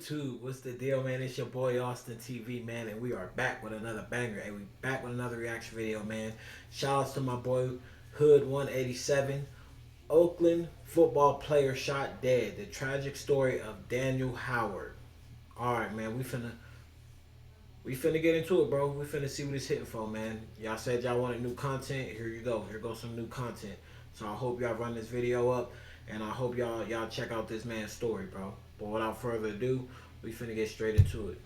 YouTube, what's the deal, man? It's your boy AustinTV, man, and we are back with another banger. And we back with another reaction video, man. Shout outs to my boy Hood 187. Oakland football player shot dead. The tragic story of Daniel Howard. Alright, man, we finna get into it, bro. We finna see what it's hitting for, man. Y'all said y'all wanted new content. Here you go. Here goes some new content. So I hope y'all run this video up, and I hope y'all check out this man's story, bro. But without further ado, we finna get straight into it.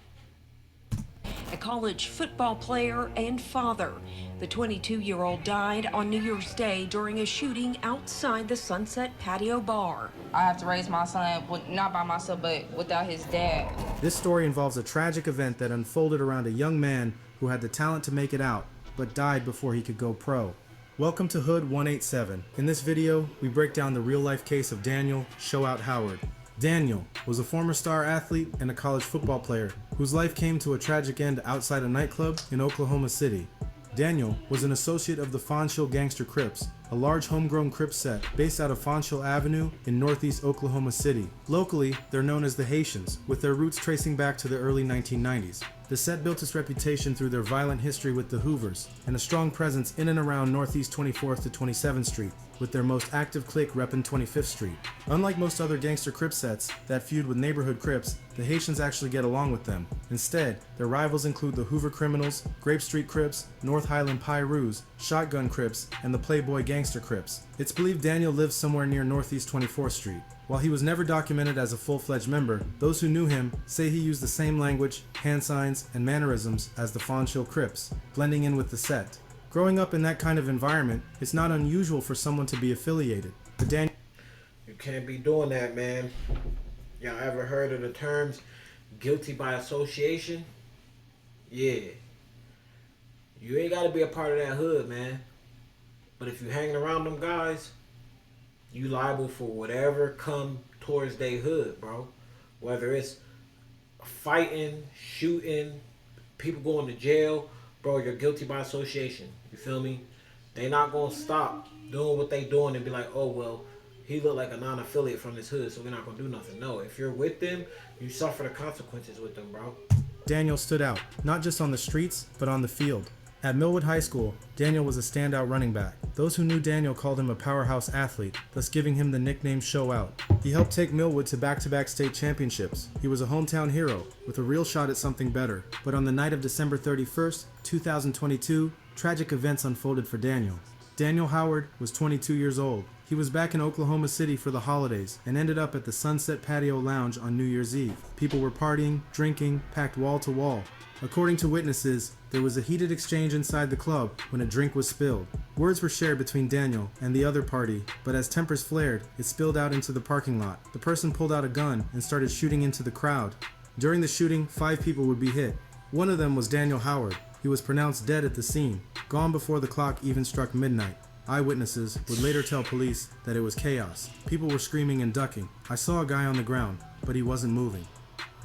A college football player and father. The 22-year-old died on New Year's Day during a shooting outside the Sunset Patio Bar. I have to raise my son, not by myself, but without his dad. This story involves a tragic event that unfolded around a young man who had the talent to make it out, but died before he could go pro. Welcome to Hood 187. In this video, we break down the real-life case of Daniel "Showout" Howard. Daniel was a former star athlete and a college football player whose life came to a tragic end outside a nightclub in Oklahoma City. Daniel was an associate of the Fonshell Gangster Crips, a large homegrown Crip set based out of Fonshell Avenue in northeast Oklahoma City. Locally, they're known as the Haitians, with their roots tracing back to the early 1990s. The set built its reputation through their violent history with the Hoovers and a strong presence in and around northeast 24th to 27th Street, with their most active clique repping 25th Street. Unlike most other gangster Crip sets that feud with neighborhood Crips, the Haitians actually get along with them. Instead, their rivals include the Hoover Criminals, Grape Street Crips, North Highland Pyroos, Shotgun Crips, and the Playboy Gangster Crips. It's believed Daniel lives somewhere near northeast 24th Street. While he was never documented as a full-fledged member, those who knew him say he used the same language, hand signs, and mannerisms as the Fonshell Crips, blending in with the set. Growing up in that kind of environment, it's not unusual for someone to be affiliated. But Daniel... You can't be doing that, man. Y'all ever heard of the terms guilty by association? Yeah. You ain't gotta be a part of that hood, man. But if you hanging around them guys, you liable for whatever come towards they hood, bro. Whether it's fighting, shooting, people going to jail, bro, you're guilty by association. You feel me? They not gonna stop doing what they doing and be like, oh, well, he look like a non-affiliate from this hood, so we're not gonna do nothing. No, if you're with them, you suffer the consequences with them, bro. Daniel stood out, not just on the streets, but on the field. At Millwood High School, Daniel was a standout running back. Those who knew Daniel called him a powerhouse athlete, thus giving him the nickname Showout. He helped take Millwood to back-to-back state championships. He was a hometown hero, with a real shot at something better. But on the night of December 31st, 2022, tragic events unfolded for Daniel. Daniel Howard was 22 years old. He was back in Oklahoma City for the holidays and ended up at the Sunset Patio Lounge on New Year's Eve. People were partying, drinking, packed wall to wall. According to witnesses, there was a heated exchange inside the club when a drink was spilled. Words were shared between Daniel and the other party, but as tempers flared, it spilled out into the parking lot. The person pulled out a gun and started shooting into the crowd. During the shooting, 5 people would be hit. One of them was Daniel Howard. He was pronounced dead at the scene, gone before the clock even struck midnight. Eyewitnesses would later tell police that it was chaos. People were screaming and ducking. I saw a guy on the ground, but he wasn't moving.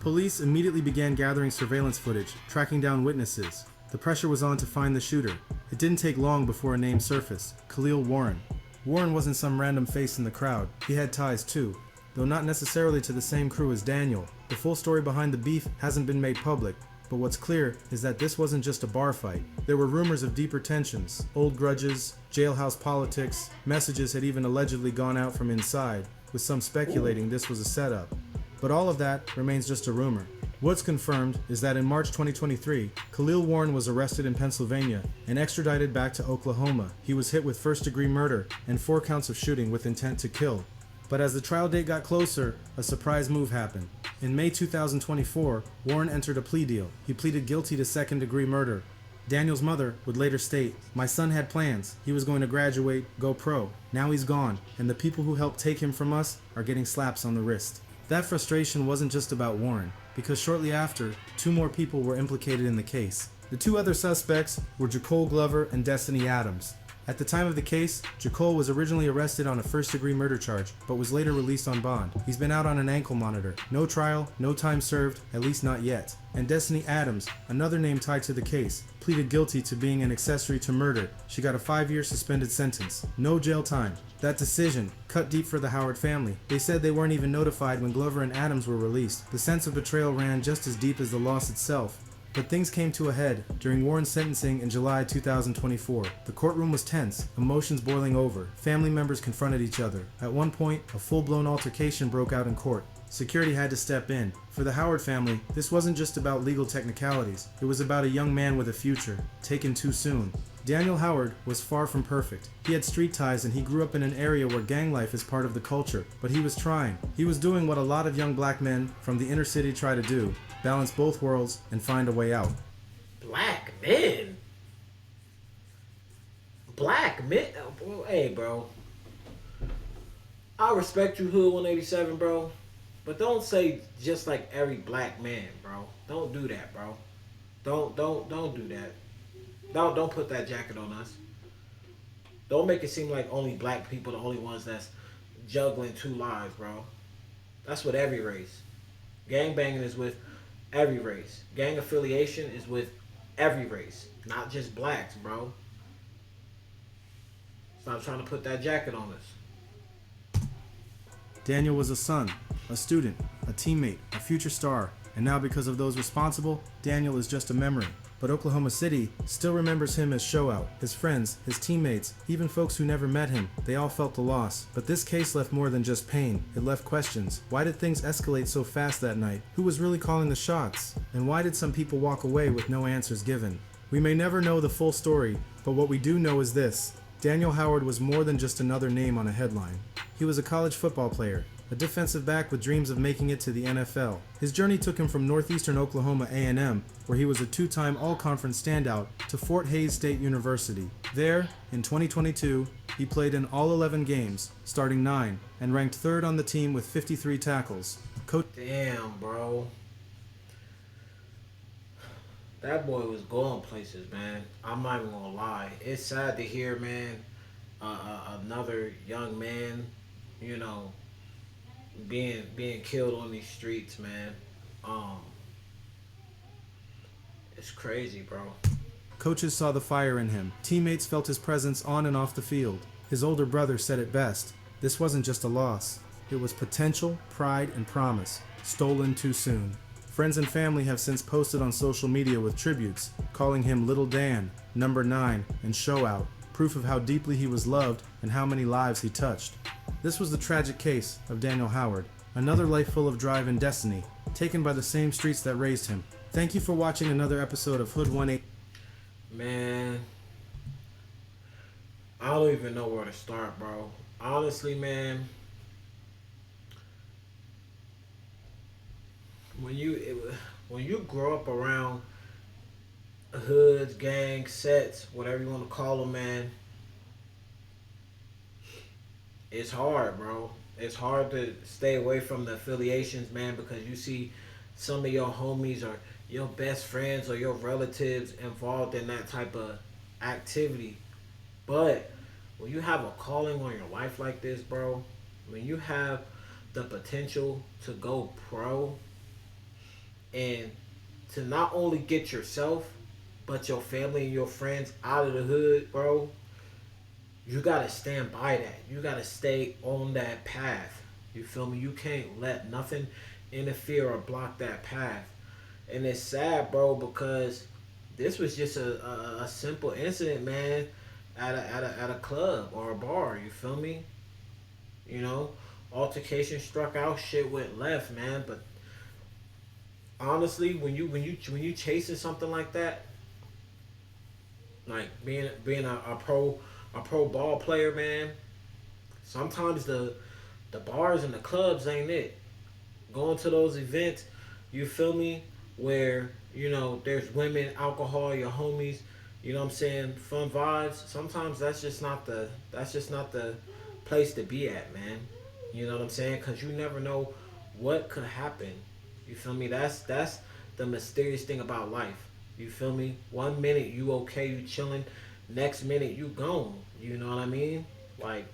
Police immediately began gathering surveillance footage, tracking down witnesses. The pressure was on to find the shooter. It didn't take long before a name surfaced: Khalil Warren. Warren wasn't some random face in the crowd. He had ties too, though not necessarily to the same crew as Daniel. The full story behind the beef hasn't been made public, but what's clear is that this wasn't just a bar fight. There were rumors of deeper tensions, old grudges, jailhouse politics. Messages had even allegedly gone out from inside, with some speculating this was a setup. But all of that remains just a rumor. What's confirmed is that in March 2023, Khalil Warren was arrested in Pennsylvania and extradited back to Oklahoma. He was hit with first-degree murder and 4 counts of shooting with intent to kill. But as the trial date got closer, a surprise move happened. In May 2024, Warren entered a plea deal. He pleaded guilty to second-degree murder. Daniel's mother would later state, "My son had plans. He was going to graduate, go pro. Now he's gone, and the people who helped take him from us are getting slaps on the wrist." That frustration wasn't just about Warren, because shortly after, 2 more people were implicated in the case. The 2 other suspects were Jacole Glover and Destiny Adams. At the time of the case, Jacole was originally arrested on a first-degree murder charge, but was later released on bond. He's been out on an ankle monitor. No trial, no time served, at least not yet. And Destiny Adams, another name tied to the case, pleaded guilty to being an accessory to murder. She got a 5-year suspended sentence. No jail time. That decision cut deep for the Howard family. They said they weren't even notified when Glover and Adams were released. The sense of betrayal ran just as deep as the loss itself. But things came to a head during Warren's sentencing in July 2024. The courtroom was tense, emotions boiling over. Family members confronted each other. At one point, a full-blown altercation broke out in court. Security had to step in. For the Howard family, this wasn't just about legal technicalities. It was about a young man with a future, taken too soon. Daniel Howard was far from perfect. He had street ties and he grew up in an area where gang life is part of the culture. But he was trying. He was doing what a lot of young black men from the inner city try to do: balance both worlds and find a way out. Black men? Black men? Hey, bro. I respect you, Hood 187, bro. But don't say just like every black man, bro. Don't do that, bro. Don't do that. Don't put that jacket on us. Don't make it seem like only black people are the only ones that's juggling two lives, bro. That's with every race. Gang banging is with every race. Gang affiliation is with every race, not just blacks, bro. Stop trying to put that jacket on us. Daniel was a son, a student, a teammate, a future star, and now because of those responsible, Daniel is just a memory. But Oklahoma City still remembers him as Showout. His friends, his teammates, even folks who never met him, they all felt the loss. But this case left more than just pain. It left questions. Why did things escalate so fast that night? Who was really calling the shots? And why did some people walk away with no answers given? We may never know the full story, but what we do know is this: Daniel Howard was more than just another name on a headline. He was a college football player, a defensive back with dreams of making it to the NFL. His journey took him from northeastern Oklahoma A&M, where he was a two-time all-conference standout, to Fort Hays State University. There, in 2022, he played in all 11 games, starting 9, and ranked third on the team with 53 tackles. Damn, bro. That boy was going places, man. I'm not even gonna lie. It's sad to hear, man, another young man, you know, being killed on these streets, man. It's crazy, bro. Coaches saw the fire in him. Teammates felt his presence on and off the field. His older brother said it best: this wasn't just a loss. It was potential, pride, and promise, stolen too soon. Friends and family have since posted on social media with tributes, calling him Little Dan, Number 9, and Showout, proof of how deeply he was loved and how many lives he touched. This was the tragic case of Daniel Howard, another life full of drive and destiny, taken by the same streets that raised him. Thank you for watching another episode of Hood 18. Man, I don't even know where to start, bro. Honestly, man, when you grow up around hoods, gangs, sets, whatever you want to call them, man, it's hard, bro. It's hard to stay away from the affiliations, man, because you see some of your homies or your best friends or your relatives involved in that type of activity. But when you have a calling on your life like this, bro, when you have the potential to go pro and to not only get yourself but your family and your friends out of the hood, bro, you gotta stand by that. You gotta stay on that path. You feel me? You can't let nothing interfere or block that path. And it's sad, bro, because this was just a simple incident, man, at a club or a bar. You feel me? You know, altercation struck out, shit went left, man. But honestly, when you chasing something like that, like being a pro ball player, man, sometimes the bars and the clubs ain't it. Going to those events, you feel me, where, you know, there's women, alcohol, your homies, you know what I'm saying, fun vibes. Sometimes that's just not the place to be at, man. You know what I'm saying? Because you never know what could happen. You feel me? That's the mysterious thing about life. You feel me? 1 minute you okay, you chilling. Next minute you gone. You know what I mean? Like,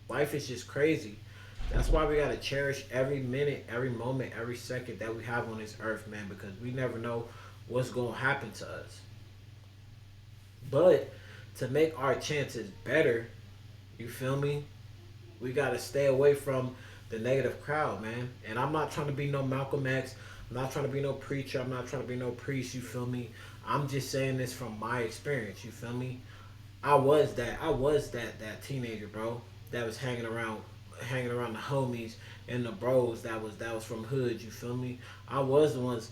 life is just crazy. That's why we gotta cherish every minute, every moment, every second that we have on this earth, man, because we never know what's gonna happen to us. But to make our chances better, you feel me? We gotta stay away from the negative crowd, man. And I'm not trying to be no Malcolm X. I'm not trying to be no preacher. I'm not trying to be no priest. You feel me? I'm just saying this from my experience. You feel me? I was that. I was that teenager, bro. That was hanging around the homies and the bros. That was from hood. You feel me? I was the ones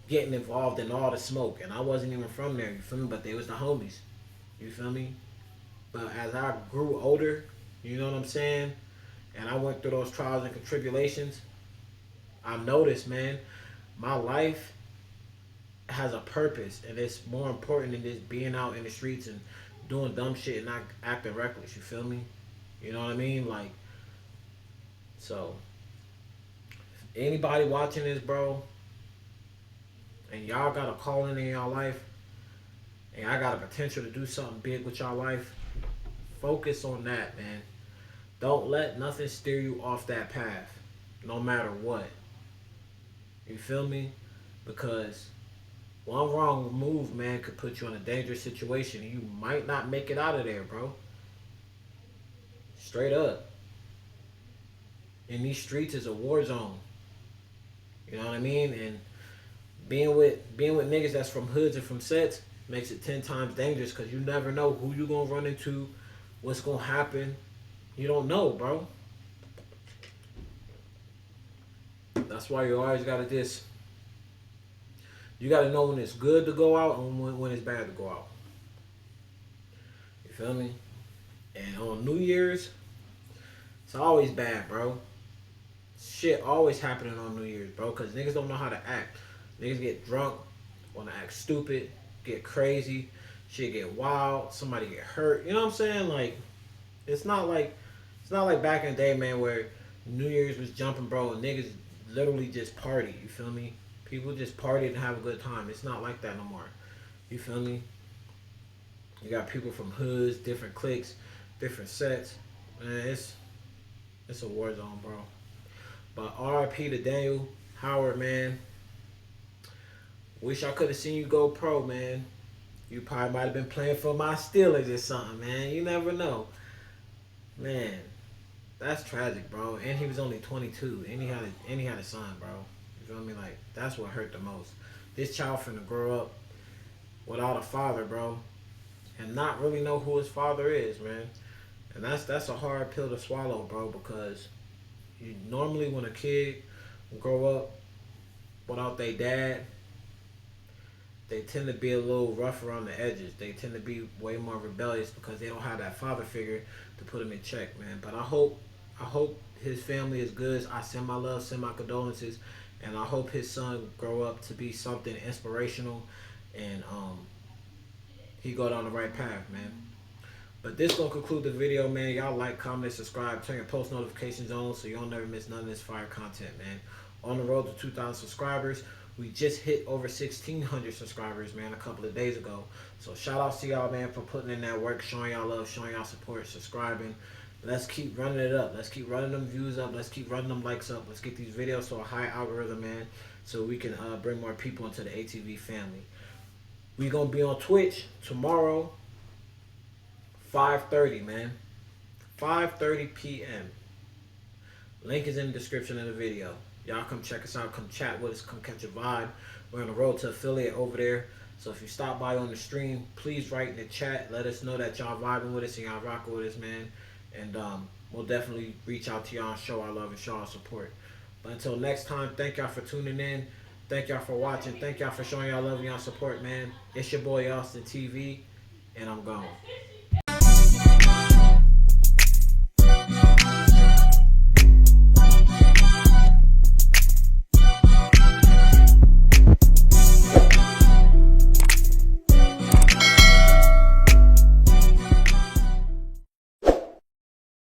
getting involved in all the smoke, and I wasn't even from there. You feel me? But they was the homies. You feel me? But as I grew older, you know what I'm saying? And I went through those trials and tribulations, I noticed, man, my life has a purpose, and it's more important than just being out in the streets and doing dumb shit and not acting reckless. You feel me? You know what I mean? Like, so anybody watching this, bro, and y'all got a calling in y'all life, and y'all got a potential to do something big with y'all life, focus on that, man. Don't let nothing steer you off that path, no matter what. You feel me? Because one wrong move, man, could put you in a dangerous situation, and you might not make it out of there, bro. Straight up. And these streets is a war zone. You know what I mean? And being with niggas that's from hoods and from sets makes it 10 times dangerous, because you never know who you gonna run into, what's gonna happen. You don't know, bro. That's why you always gotta you gotta know when it's good to go out and when it's bad to go out. You feel me? And on New Year's, it's always bad, bro. Shit always happening on New Year's, bro, because niggas don't know how to act. Niggas get drunk, wanna act stupid, get crazy, shit get wild, somebody get hurt. You know what I'm saying? Like, it's not like back in the day, man, where New Year's was jumping, bro, and niggas literally just party. You feel me? People just party and have a good time. It's not like that no more. You feel me? You got people from hoods, different cliques, different sets. Man, it's a war zone, bro. But RIP to Daniel Howard, man. Wish I could have seen you go pro, man. You probably might have been playing for my Steelers or something, man. You never know. Man, that's tragic, bro. And he was only 22, and he had a son, bro. You feel me? Like, that's what hurt the most. This child finna grow up without a father, bro, and not really know who his father is, man. And that's a hard pill to swallow, bro, because you normally, when a kid grow up without their dad, they tend to be a little rough around the edges. They tend to be way more rebellious because they don't have that father figure to put them in check, man. But I hope his family is good. I send my love, send my condolences, and I hope his son grow up to be something inspirational, and he go down the right path, man. But this gonna conclude the video, man. Y'all like, comment, subscribe, turn your post notifications on so y'all never miss none of this fire content, man. On the road to 2,000 subscribers. We just hit over 1,600 subscribers, man, a couple of days ago. So shout out to y'all, man, for putting in that work, showing y'all love, showing y'all support, subscribing. Let's keep running it up. Let's keep running them views up. Let's keep running them likes up. Let's get these videos to a high algorithm, man, so we can bring more people into the ATV family. We gonna be on Twitch tomorrow, 5:30, man. 5:30 p.m. Link is in the description of the video. Y'all come check us out. Come chat with us. Come catch a vibe. We're on the road to affiliate over there. So if you stop by on the stream, please write in the chat. Let us know that y'all vibing with us and y'all rocking with us, man. And we'll definitely reach out to y'all and show our love and show our support. But until next time, thank y'all for tuning in. Thank y'all for watching. Thank y'all for showing y'all love and y'all support, man. It's your boy AustinTV, and I'm gone.